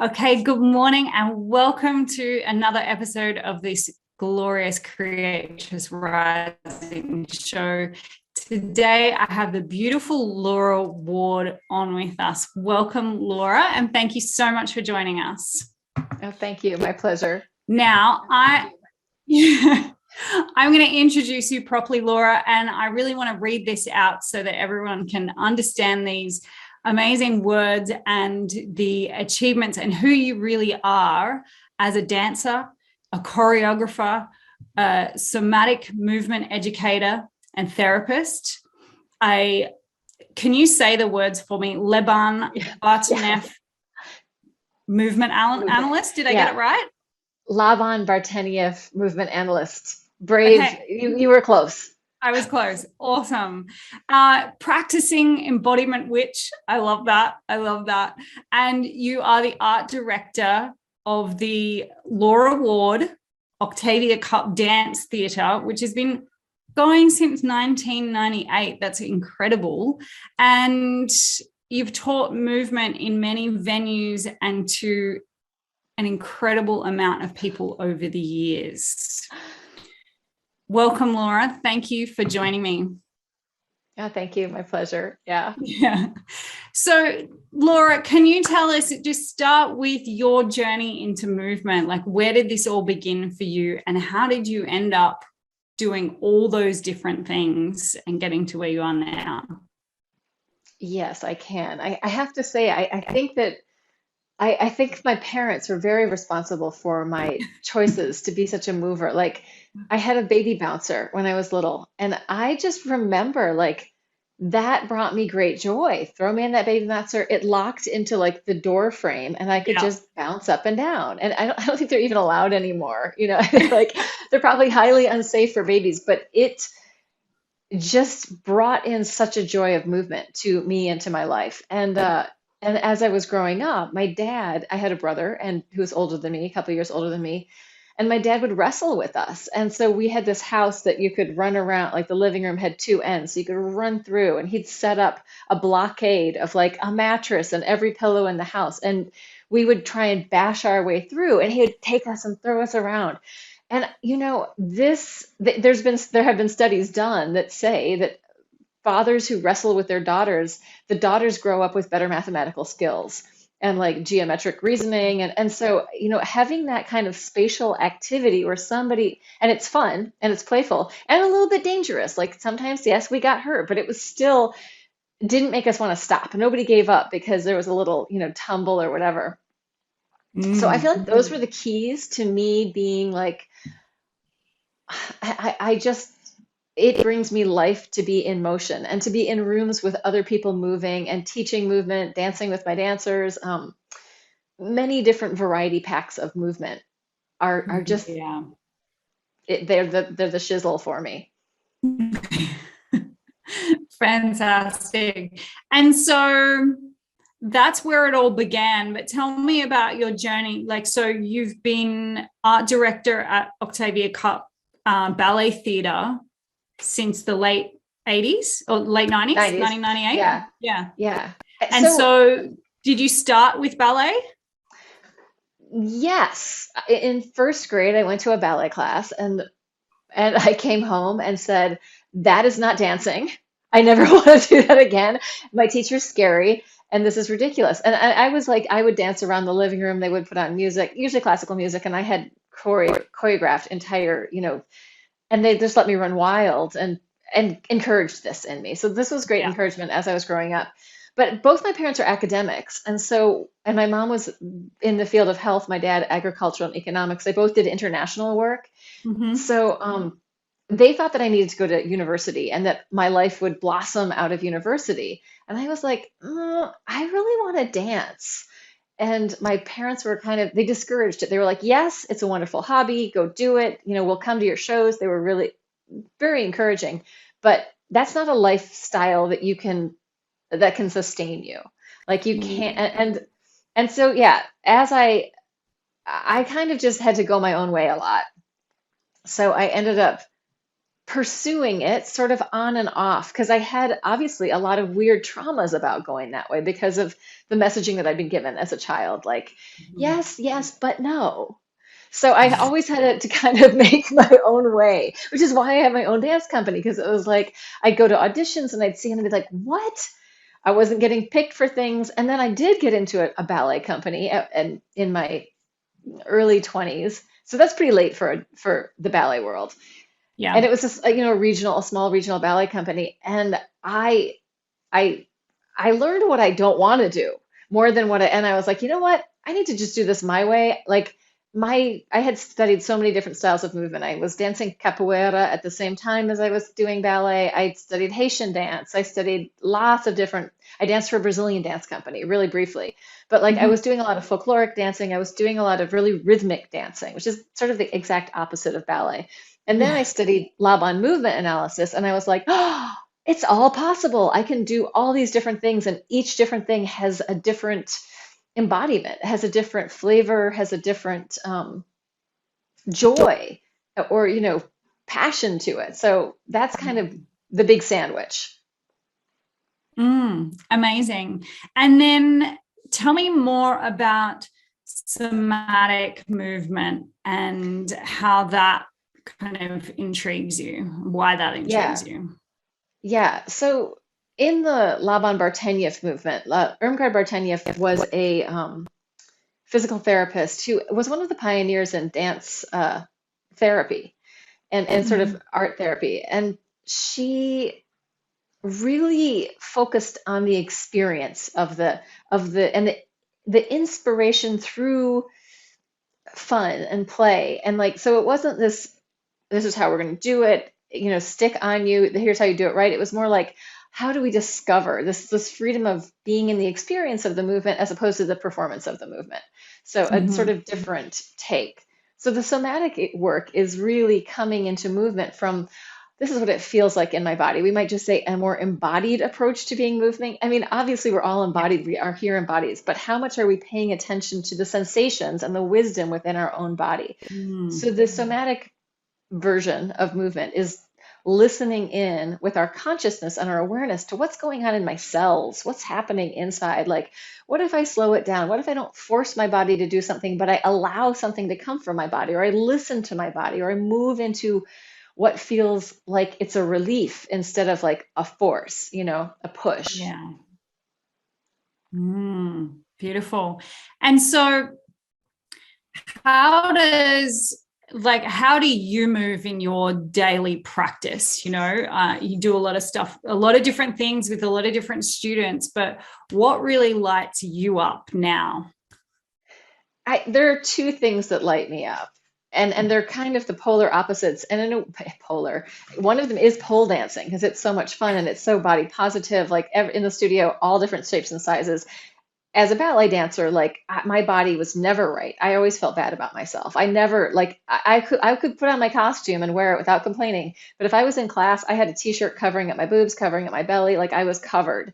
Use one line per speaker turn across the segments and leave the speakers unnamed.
Okay, good morning and welcome to another episode of this glorious Creators Rising show. Today I have the beautiful Laura Ward on with us. Welcome, Laura, and thank you so much for joining us.
Oh, thank you. My pleasure.
Now, I'm going to introduce you properly, Laura, and I really want to read this out so that everyone can understand these amazing words and the achievements and who you really are as a dancer, a choreographer, a somatic movement educator and therapist. Can you say the words for me? Laban, Bartenieff Movement Analyst. Did I get it right?
Laban, Bartenieff Movement Analyst. Brave. Okay. You were close.
I was close. Awesome. Practicing Embodiment Witch. I love that. I love that. And you are the art director of the Laura Ward Octavia Cup Dance Theatre, which has been going since 1998. That's incredible. And you've taught movement in many venues and to an incredible amount of people over the years. Welcome, Laura. Thank you for joining me.
Yeah, thank you. My pleasure. Yeah.
So, Laura, can you tell us, just start with your journey into movement? Like, where did this all begin for you and how did you end up doing all those different things and getting to where you are now?
Yes, I can. I have to say, I think that I think my parents were very responsible for my choices to be such a mover. Like, I had a baby bouncer when I was little, and I just remember like that brought me great joy. Throw me in that baby bouncer, it locked into like the door frame, and I could just bounce up and down. And I don't think they're even allowed anymore. You know, like they're probably highly unsafe for babies, but it just brought in such a joy of movement to me and to my life. And as I was growing up, my dad, I had a brother and who was older than me, a couple of years older than me, and my dad would wrestle with us. And so we had this house that you could run around, like the living room had two ends, so you could run through, and he'd set up a blockade of like a mattress and every pillow in the house. And we would try and bash our way through, and he would take us and throw us around. And you know, there have been studies done that say that fathers who wrestle with their daughters, the daughters grow up with better mathematical skills and like geometric reasoning. And so, you know, having that kind of spatial activity where somebody, and it's fun and it's playful and a little bit dangerous. Like sometimes, yes, we got hurt, but it was still didn't make us want to stop. Nobody gave up because there was a little, you know, tumble or whatever. So I feel like those were the keys to me being like, I just, it brings me life to be in motion and to be in rooms with other people moving and teaching movement, dancing with my dancers. Many different variety packs of movement are just they're the shizzle for me.
Fantastic. And so that's where it all began. But tell me about your journey. Like, so you've been art director at Octavia Cup Ballet Theatre since the late 80s or late 90s, 1998.
Yeah.
And so did you start with ballet?
Yes. In first grade, I went to a ballet class and I came home and said, that is not dancing. I never want to do that again. My teacher's scary and this is ridiculous. And I was like, I would dance around the living room. They would put on music, usually classical music, and I had choreographed entire, you know, and they just let me run wild and encouraged this in me. So this was great encouragement as I was growing up. But both my parents are academics. And my mom was in the field of health, my dad, agricultural and economics. They both did international work. Mm-hmm. So they thought that I needed to go to university and that my life would blossom out of university. And I was like, I really want to dance. And my parents were they discouraged it. They were like, yes, it's a wonderful hobby. Go do it. You know, we'll come to your shows. They were really very encouraging, but that's not a lifestyle that can sustain you. Like you can't. And so, yeah, as I kind of just had to go my own way a lot. So I ended up pursuing it sort of on and off because I had obviously a lot of weird traumas about going that way because of the messaging that I'd been given as a child, like, yes, yes, but no. So I always had to kind of make my own way, which is why I have my own dance company, because it was like I'd go to auditions and I'd see them and be like, what? I wasn't getting picked for things. And then I did get into a ballet company and in my early 20s. So that's pretty late for the ballet world. And
Yeah.
it was just a small regional ballet company. And I I learned what I don't want to do more than and I was like, you know what? I need to just do this my way. Like I had studied so many different styles of movement. I was dancing capoeira at the same time as I was doing ballet. I studied Haitian dance. I studied lots of different, I danced for a Brazilian dance company really briefly. But like I
Mhm.
was doing a lot of folkloric dancing. I was doing a lot of really rhythmic dancing, which is sort of the exact opposite of ballet. And then I
Yeah.
studied Laban movement analysis, and I was like, oh, it's all possible. I can do all these different things, and each different thing has a different embodiment, has a different flavor, has a different joy or, passion to it. So that's kind of the big sandwich.
Amazing. And then tell me more about somatic movement and how that kind of intrigues you, why that intrigues
Yeah.
you.
Yeah. So in the Laban Bartenieff movement, Irmgard Bartenieff was a physical therapist who was one of the pioneers in dance therapy and sort of
Mhm.
art therapy. And she really focused on the experience of the inspiration through fun and play. And like, so it wasn't this is how we're going to do it, stick on you, here's how you do it right. It was more like, how do we discover this freedom of being in the experience of the movement as opposed to the performance of the movement? So a sort
Mhm.
of different take. So the somatic work is really coming into movement from, this is what it feels like in my body. We might just say a more embodied approach to being moving. I mean, obviously we're all
Yeah.
embodied, we are here in bodies, but how much are we paying attention to the sensations and the wisdom within our own body? So
Mm.
the somatic version of movement is listening in with our consciousness and our awareness to what's going on in my cells, what's happening inside. Like, what if I slow it down? What if I don't force my body to do something, but I allow something to come from my body, or I listen to my body, or I move into what feels like it's a relief instead of like a force, a push.
Yeah. Beautiful. And so how do you move in your daily practice? You do a lot of stuff, a lot of different things with a lot of different students, but what really lights you up now?
There are two things that light me up. And they're kind of the polar opposites. And in a polar, one of them is pole dancing because it's so much fun and it's so body positive. Like in the studio, all different shapes and sizes. As a ballet dancer, like my body was never right. I always felt bad about myself. I never like I could put on my costume and wear it without complaining. But if I was in class, I had a t-shirt covering up my boobs, covering up my belly, like I was covered.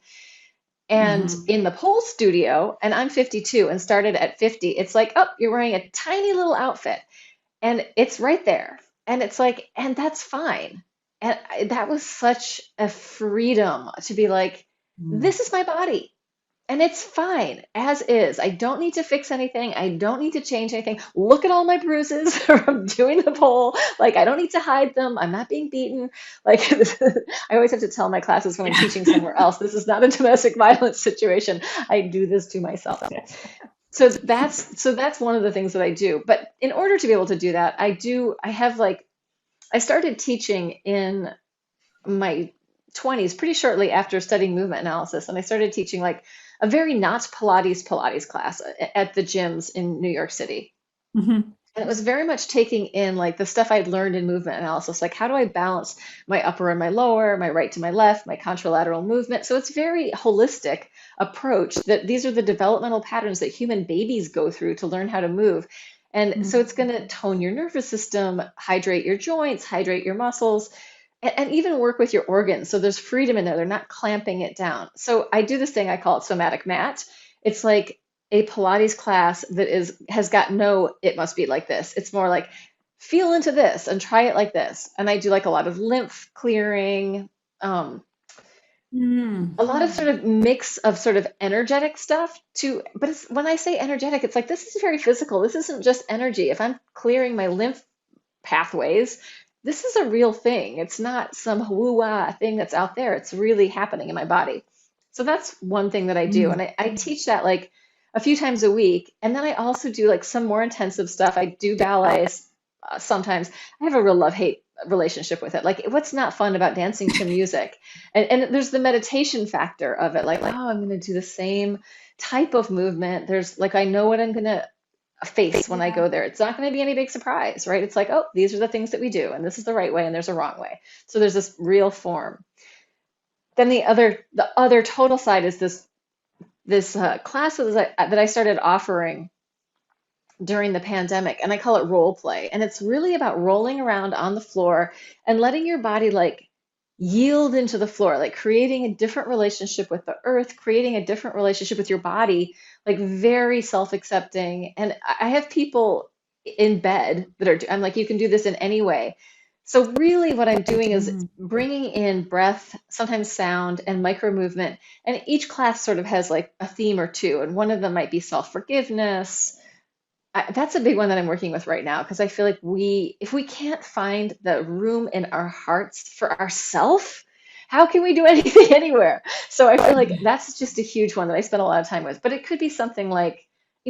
And
Mm-hmm.
in the pole studio, and I'm 52 and started at 50, it's like, oh, you're wearing a tiny little outfit and it's right there. And it's like, and that's fine. And that was such a freedom to be like, this is my body. And it's fine as is. I don't need to fix anything. I don't need to change anything. Look at all my bruises from doing the pole. Like, I don't need to hide them. I'm not being beaten. Like, I always have to tell my classes when I'm
Yeah.
teaching somewhere else, this is not a domestic violence situation. I do this to myself. So that's one of the things that I do. But in order to be able to do that, I started teaching in my 20s pretty shortly after studying movement analysis, and I started teaching like a very not Pilates class at the gyms in New York City.
Mm-hmm.
And it was very much taking in like the stuff I'd learned in movement analysis, like how do I balance my upper and my lower, my right to my left, my contralateral movement. So it's very holistic approach that these are the developmental patterns that human babies go through to learn how to move. And so it's going to tone your nervous system, hydrate your joints, hydrate your muscles, and even work with your organs. So there's freedom in there. They're not clamping it down. So I do this thing, I call it somatic mat. It's like a Pilates class that has got no, it must be like this. It's more like feel into this and try it like this. And I do like a lot of lymph clearing, um,
Mm.
a lot of sort of mix of sort of energetic stuff too. But it's, when I say energetic, it's like this is very physical. This isn't just energy. If I'm clearing my lymph pathways, this is a real thing. It's not some woo-wah thing that's out there. It's really happening in my body. So that's one thing that I do.
Mm.
And I teach that like a few times a week. And then I also do like some more intensive stuff. I do ballet sometimes. I have a real love-hate relationship with it. Like, what's not fun about dancing to music? And there's the meditation factor of it. Like, oh, I'm going to do the same type of movement. There's like, I know what I'm going to face when I
Yeah.
go there. It's not going to be any big surprise, right? It's like, oh, these are the things that we do, and this is the right way, and there's a wrong way. So there's this real form. Then the other total side is this class that I started offering during the pandemic, and I call it role play. And it's really about rolling around on the floor and letting your body like yield into the floor, like creating a different relationship with the earth, creating a different relationship with your body, like very self-accepting. And I have people in bed that are, I'm like, you can do this in any way. So really what I'm doing is
Mm.
bringing in breath, sometimes sound and micro movement. And each class sort of has like a theme or two. And one of them might be self-forgiveness. That's a big one that I'm working with right now because I feel like if we can't find the room in our hearts for ourselves, how can we do anything anywhere? So I feel like that's just a huge one that I spend a lot of time with. But it could be something like,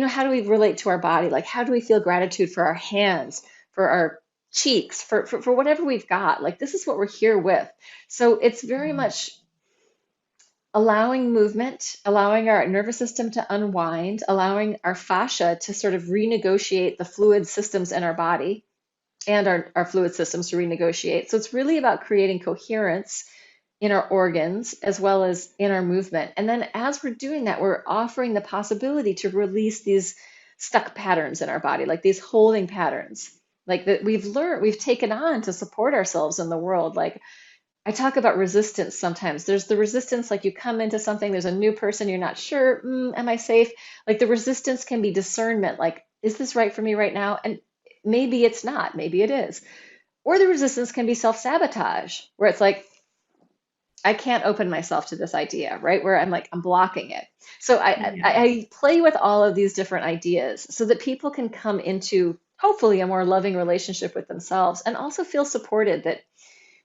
how do we relate to our body? Like, how do we feel gratitude for our hands, for our cheeks, for whatever we've got? Like, this is what we're here with. So it's very much allowing movement, allowing our nervous system to unwind, allowing our fascia to sort of renegotiate the fluid systems in our body and our fluid systems to renegotiate. So it's really about creating coherence in our organs as well as in our movement. And then as we're doing that, we're offering the possibility to release these stuck patterns in our body, like these holding patterns, like that we've taken on to support ourselves in the world. Like, I talk about resistance sometimes. There's the resistance, like you come into something, there's a new person, you're not sure, am I safe? Like the resistance can be discernment, like, is this right for me right now? And maybe it's not, maybe it is. Or the resistance can be self-sabotage, where it's like, I can't open myself to this idea, right? Where I'm like, I'm blocking it. So
Yeah.
I play with all of these different ideas so that people can come into hopefully a more loving relationship with themselves and also feel supported that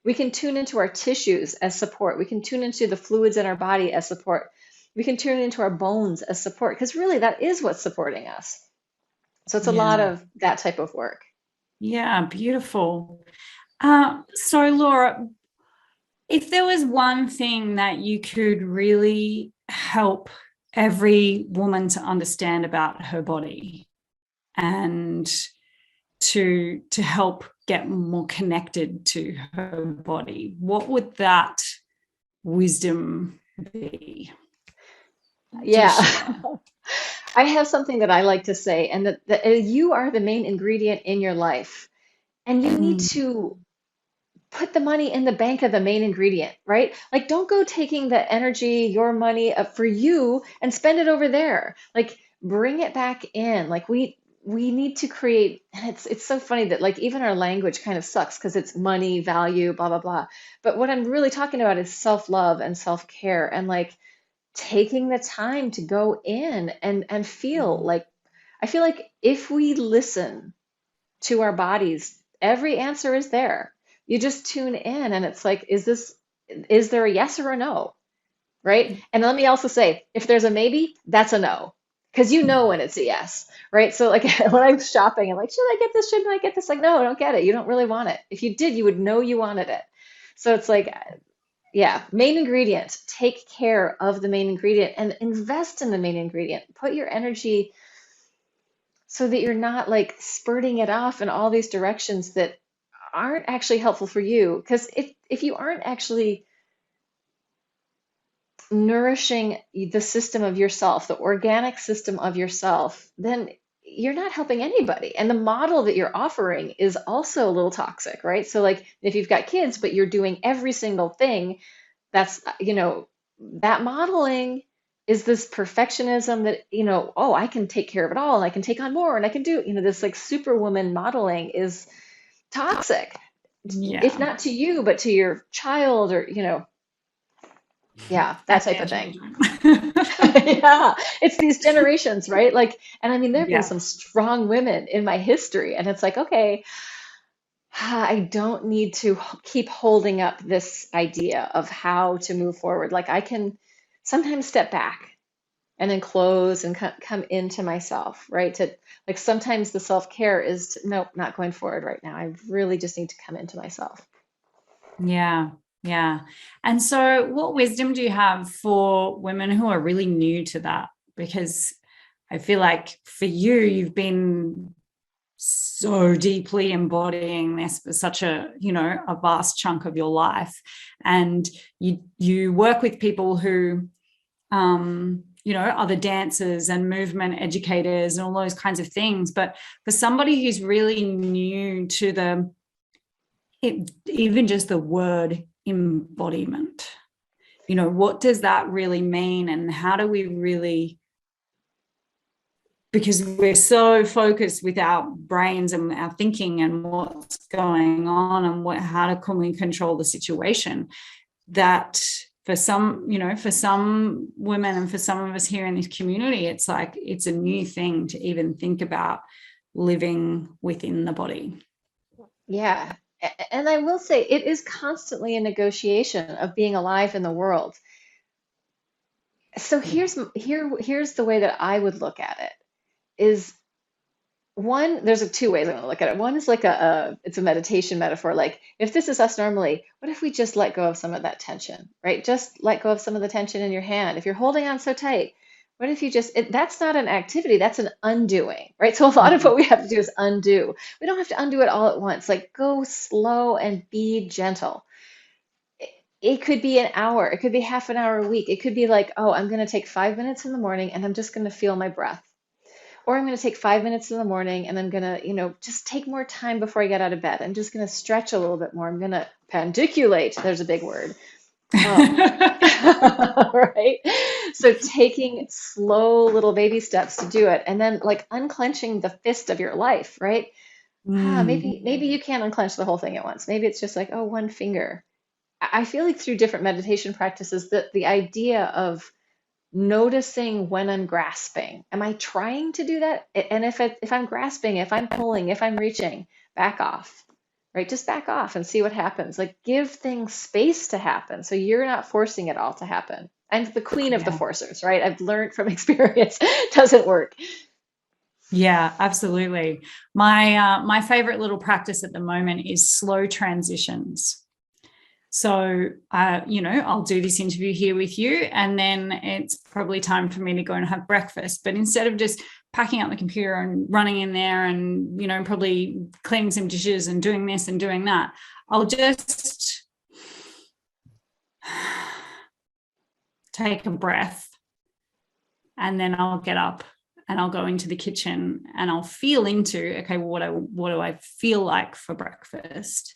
we can tune into our tissues as support. We can tune into the fluids in our body as support. We can tune into our bones as support because really that is what's supporting us. So it's a lot
Yeah.
of that type of work.
Yeah. Beautiful. So Laura, if there was one thing that you could really help every woman to understand about her body and to help get more connected to her body, what would that wisdom be? Do
Yeah.
share.
I have something that I like to say, and that you are the main ingredient in your life. And you need
Mm.
to put the money in the bank of the main ingredient, right? Like, don't go taking the energy, your money for you and spend it over there. Like, bring it back in. Like, we need to create, and it's so funny that like even our language kind of sucks because it's money, value, blah, blah, blah. But what I'm really talking about is self-love and self-care and like taking the time to go in and feel like I feel like if we listen to our bodies, every answer is there. You just tune in and it's like, is there a yes or a no? Right? And let me also say, if there's a maybe, that's a no. Because you know when it's a yes, right? So like when I'm shopping, I'm like, should I get this? Shouldn't I get this? Like, no, I don't get it. You don't really want it. If you did, you would know you wanted it. So it's like, yeah, main ingredient. Take care of the main ingredient and invest in the main ingredient. Put your energy so that you're not like spurting it off in all these directions that aren't actually helpful for you. Because if you aren't actually nourishing the system of yourself, the organic system of yourself, then you're not helping anybody. And the model that you're offering is also a little toxic, right? So like if you've got kids, but you're doing every single thing, that's, that modeling is this perfectionism that, oh, I can take care of it all and I can take on more and I can do, this like superwoman modeling is toxic, if
Yeah.
not to you, but to your child or, yeah, that
And
type
their
of thing.
children.
Yeah, it's these generations, right? Like, and I mean, there have been
Yeah.
some strong women in my history, and it's like, okay, I don't need to keep holding up this idea of how to move forward. Like, I can sometimes step back and then close and come into myself, right? To like sometimes the self-care is nope, not going forward right now. I really just need to come into myself.
Yeah. Yeah. And so what wisdom do you have for women who are really new to that? Because I feel like for you, you've been so deeply embodying this for such a vast chunk of your life. And you work with people who other dancers and movement educators and all those kinds of things. But for somebody who's really new to even just the word embodiment, what does that really mean? And how do we really, because we're so focused with our brains and our thinking and what's going on and how can we control the situation, that for some women and for some of us here in this community, it's like it's a new thing to even think about living within the body.
Yeah. And I will say it is constantly a negotiation of being alive in the world. So here's the way that I would look at it is one, there's two ways I'm going to look at it. One is like it's a meditation metaphor. Like if this is us normally, what if we just let go of some of that tension, right? Just let go of some of the tension in your hand. If you're holding on so tight, what if you that's not an activity, that's an undoing, right? So a lot of what we have to do is undo. We don't have to undo it all at once. Like go slow and be gentle. It could be an hour. It could be half an hour a week. It could be like, oh, I'm going to take 5 minutes in the morning and I'm just going to feel my breath. Or I'm going to take 5 minutes in the morning and I'm going to, just take more time before I get out of bed. I'm just going to stretch a little bit more. I'm going to pandiculate. There's a big word. Right? So taking slow little baby steps to do it and then like unclenching the fist of your life, right? Maybe you can't unclench the whole thing at once. Maybe it's just like, oh, one finger. I feel like through different meditation practices that the idea of noticing when I'm grasping. Am I trying to do that? And if I'm grasping, if I'm pulling, if I'm reaching, back off, right? Just back off and see what happens. Like give things space to happen. So you're not forcing it all to happen. I'm the queen of the
Yeah.
forcers, right? I've learned from experience, doesn't work.
Yeah, absolutely. My favorite little practice at the moment is slow transitions. So, I'll do this interview here with you, and then it's probably time for me to go and have breakfast. But instead of just packing up the computer and running in there and, probably cleaning some dishes and doing this and doing that, I'll just take a breath and then I'll get up and I'll go into the kitchen and I'll feel into, okay, what do I feel like for breakfast?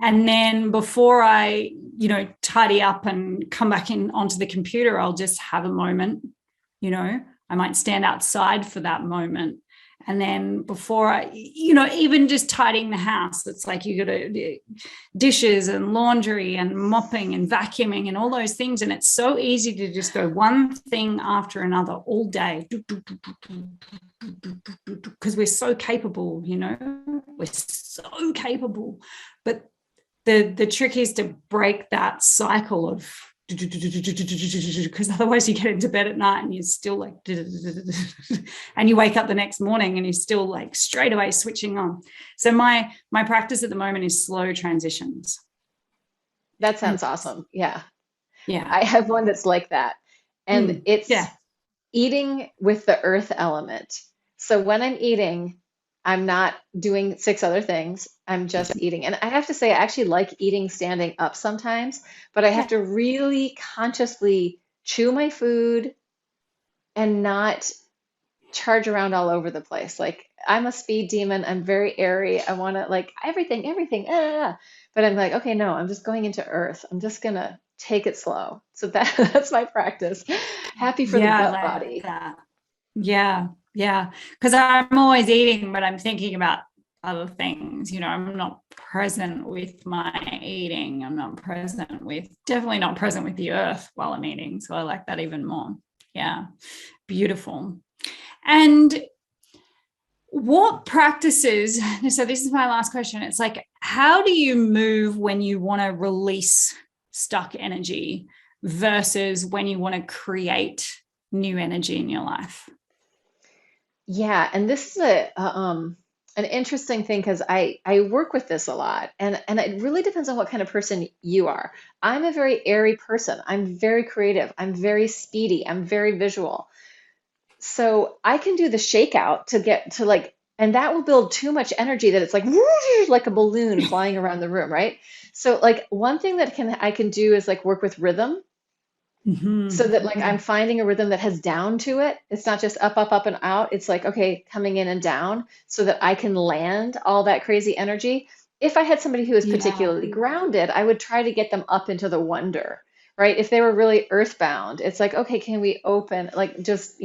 And then before I, tidy up and come back in onto the computer, I'll just have a moment, I might stand outside for that moment. And then before I, even just tidying the house, it's like you got to dishes and laundry and mopping and vacuuming and all those things. And it's so easy to just go one thing after another all day because we're so capable, we're so capable. But the trick is to break that cycle of because otherwise you get into bed at night and you're still like and you wake up the next morning and you're still like straight away switching on. So my practice at the moment is slow transitions.
That sounds awesome. Yeah.
Yeah.
I have one that's like that. And it's eating with the earth element. So when I'm eating, I'm not doing six other things. I'm just eating. And I have to say, I actually like eating standing up sometimes, but I have to really consciously chew my food and not charge around all over the place. Like I'm a speed demon. I'm very airy. I want to like everything. But I'm like, okay, no, I'm just going into earth. I'm just going to take it slow. So that's my practice. Happy for the gut
like
body.
that. Yeah. Because I'm always eating, but I'm thinking about other things. I'm not present with my eating. I'm not present with, definitely not present with the earth while I'm eating. So I like that even more. Yeah. Beautiful. And what practices, so this is my last question. It's like, how do you move when you want to release stuck energy versus when you want to create new energy in your life?
Yeah, and this is an interesting thing because I work with this a lot, and it really depends on what kind of person you are. I'm a very airy person. I'm very creative. I'm very speedy. I'm very visual. So I can do the shakeout to get to like, and that will build too much energy that it's like like a balloon flying around the room, right? So like one thing that can I can do is like work with rhythm so that like I'm finding a rhythm that has down to it. It's not just up, up, up, and out. It's like, okay, coming in and down so that I can land all that crazy energy. If I had somebody who was
Yeah.
particularly grounded, I would try to get them up into the wonder, right? If they were really earthbound, it's like, okay, can we open, like just,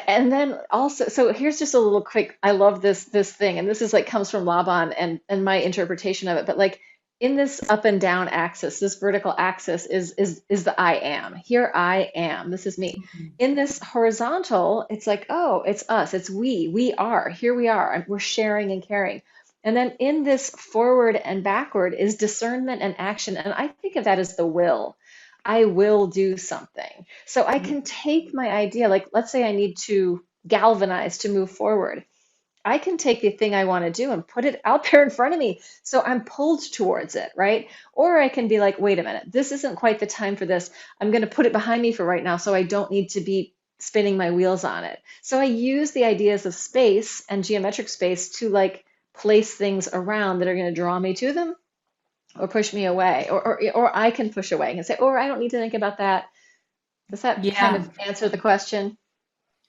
and then also, so here's just a little quick, I love this thing, and this is like comes from Laban and my interpretation of it, but like in this up and down axis, this vertical axis is the I am. Here I am. This is me. In this horizontal, it's like, oh, it's us, it's we are. Here we are. And we're sharing and caring. And then in this forward and backward is discernment and action. And I think of that as the will. I will do something. So I can take my idea, like let's say I need to galvanize to move forward. I can take the thing I want to do and put it out there in front of me. So I'm pulled towards it, right? Or I can be like, wait a minute, this isn't quite the time for this. I'm going to put it behind me for right now so I don't need to be spinning my wheels on it. So I use the ideas of space and geometric space to like place things around that are going to draw me to them or push me away, or I can push away and say, "Oh, I don't need to think about that." Does that kind
Yeah.
of answer the question?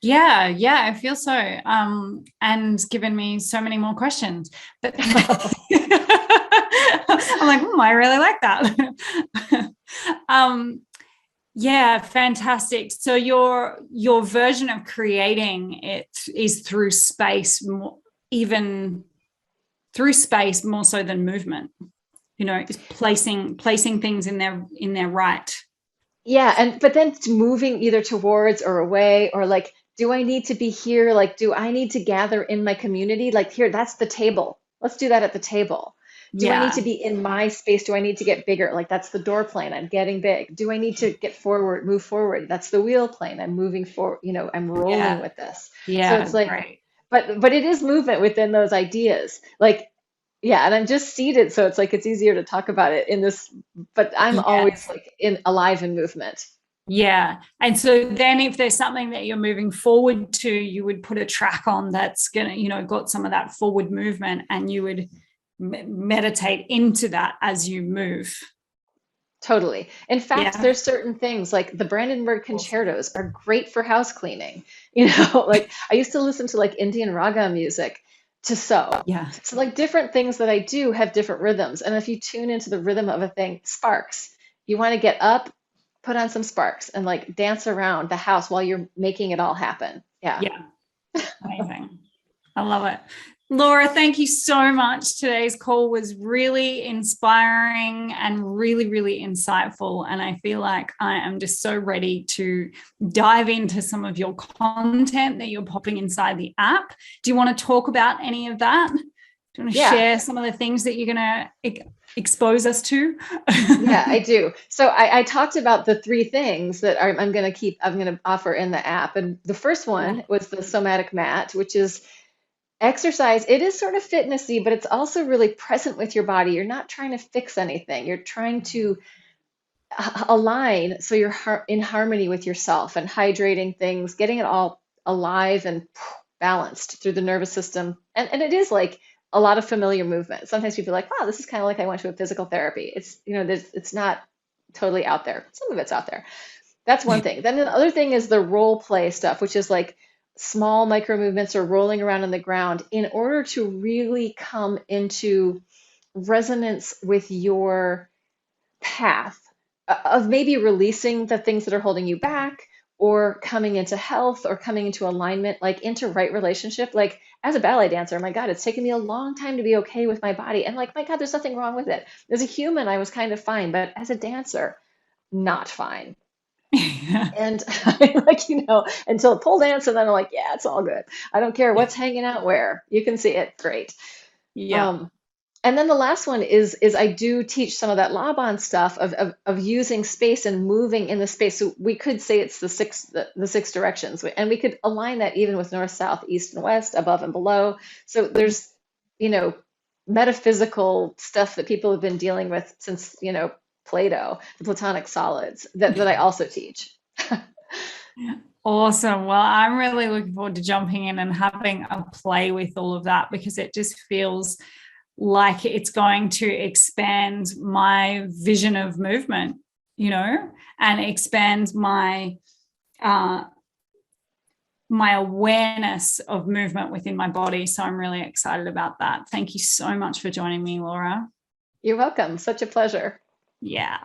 Yeah, yeah, I feel so. And given me so many more questions. But I'm like, I really like that. um, yeah, fantastic. So your version of creating it is through space, even through space more so than movement. Is placing things in their right.
Yeah, and but then it's moving either towards or away, or like, do I need to be here? Like, do I need to gather in my community? Like, here, that's the table. Let's do that at the table. Do I need to
Yeah,
be in my space? Do I need to get bigger? Like, that's the door plane. I'm getting big. Do I need to get forward, move forward? That's the wheel plane. I'm moving forward. I'm rolling
yeah,
with this. So
yeah,
it's like,
great.
but it is movement within those ideas. Like, yeah, and I'm just seated, so it's like it's easier to talk about it in this, but I'm always
Yes.
like in alive in movement.
Yeah. And so then if there's something that you're moving forward to, you would put a track on that's going to, got some of that forward movement, and you would meditate into that as you move.
Totally. In fact,
Yeah.
there's certain things like the Brandenburg
Awesome.
concertos are great for house cleaning. Like I used to listen to like Indian raga music to sew.
Yeah.
So like different things that I do have different rhythms. And if you tune into the rhythm of a thing, sparks, you want to get up, put on some sparks and like dance around the house while you're making it all happen. Yeah.
Yeah. Amazing. I love it. Laura, thank you so much. Today's call was really inspiring and really, really insightful. And I feel like I am just so ready to dive into some of your content that you're popping inside the app. Do you want to talk about any of that? Do you want to
Yeah.
share some of the things that you're going to expose us to?
Yeah, I do. So I talked about the three things that I'm going to offer in the app. And the first
Yeah.
one was the somatic mat, which is exercise. It is sort of fitnessy, but it's also really present with your body. You're not trying to fix anything. You're trying to align so you're in harmony with yourself and hydrating things, getting it all alive and balanced through the nervous system. And it is like a lot of familiar movement. Sometimes people are like, wow, this is kind of like I went to a physical therapy. It's not totally out there. Some of it's out there. That's one thing. Then the other thing is the role play stuff, which is like small micro movements or rolling around on the ground in order to really come into resonance with your path of maybe releasing the things that are holding you back or coming into health or coming into alignment, like into right relationship. Like as a ballet dancer, my God, it's taken me a long time to be okay with my body. And like, my God, there's nothing wrong with it. As a human, I was kind of fine, but as a dancer, not fine. And I like, until pole dance, and then I'm like, yeah, it's all good. I don't care what's hanging out where. You can see it. Great.
Yeah.
Um, and then the last one is I do teach some of that Laban stuff of using space and moving in the space. So we could say it's the six directions, and we could align that even with north, south, east, and west, above and below. So there's, you know, metaphysical stuff that people have been dealing with since, Plato, the Platonic solids that I also teach.
Awesome. Well, I'm really looking forward to jumping in and having a play with all of that, because it just feels like it's going to expand my vision of movement, and expand my my awareness of movement within my body. So I'm really excited about that. Thank you so much for joining me, Laura.
You're welcome. Such a pleasure.
Yeah.